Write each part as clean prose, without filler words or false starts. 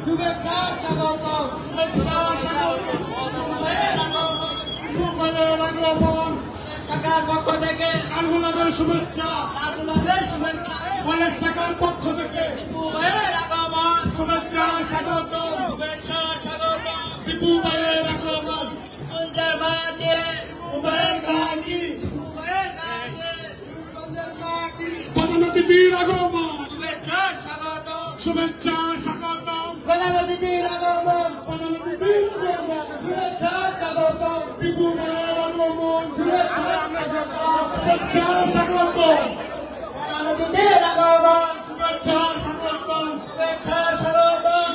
শুভেচ্ছা স্বাগতম শাখার পক্ষ থেকে কালগুলাবের শুভেচ্ছা কলেজ শাখার পক্ষ থেকে আগমন শুভেচ্ছা স্বাগতম শুভেচ্ছা স্বাগতম টিপু ভাইয়ের আগমন কুঞ্জের মাটি উদয়ের ঘাটি মাটি প্রধান অতিথির আগমন শুভেচ্ছা স্বাগতম শুভেচ্ছা স্বাগতম প্রধান অতিথির আগমন প্রধান অতিথির আগমন শুভেচ্ছা স্বাগতম টিপু ভাইয়ের আগমন শুভেচ্ছা স্বাগতম শুভেচ্ছা স্বাগতম প্রধান অতিথির আগমন শুভেচ্ছা স্বাগতম শুভেচ্ছা স্বাগতম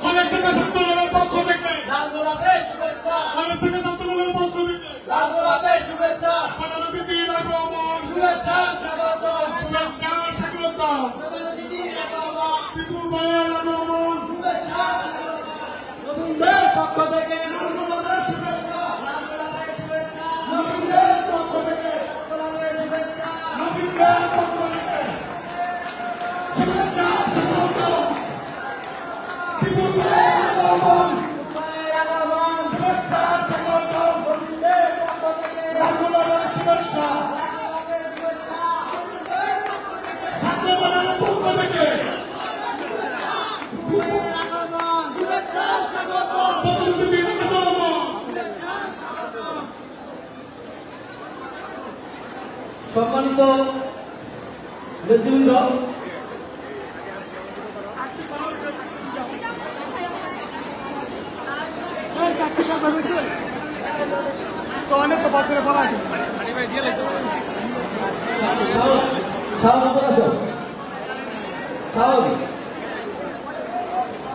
কলেজ থেকে ছাত্রদলের পক্ষ থেকে লাল গোলাপের শুভেচ্ছা কলেজ থেকে ছাত্রদলের পক্ষ থেকে লাল গোলাপের শুভেচ্ছা প্রধান অতিথির আগমন শুভেচ্ছা স্বাগতম শুভেচ্ছা স্বাগতম প্রধান অতিথির আগমন টিপু ভাইয়ের আগমন শুভেচ্ছা নবীনদের পক্ষ থেকে লাল গোলাপের শুভেচ্ছা নবীনদের পক্ষ থেকে গোলাপের শুভেচ্ছা নবীনদের পক্ষ থেকে শুভেচ্ছা স্বাগতম টিপু ভাইয়ের আগমন উপায়ের আগমন শুভেচ্ছা স্বাগতম নবীনদের পক্ষ থেকে রাজুলাবের শুভেচ্ছা গোলাপের শুভেচ্ছা ছাত্রদলের পক্ষ থেকে আগমন শুভেচ্ছা স্বাগতম প্রধান অতিথির আগমন সম্মানিত নেতৃবৃন্দ, অনেক তো বছরে বলা স্বাগত আসো,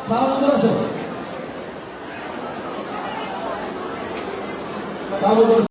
স্বাগত আসো, স্বাগত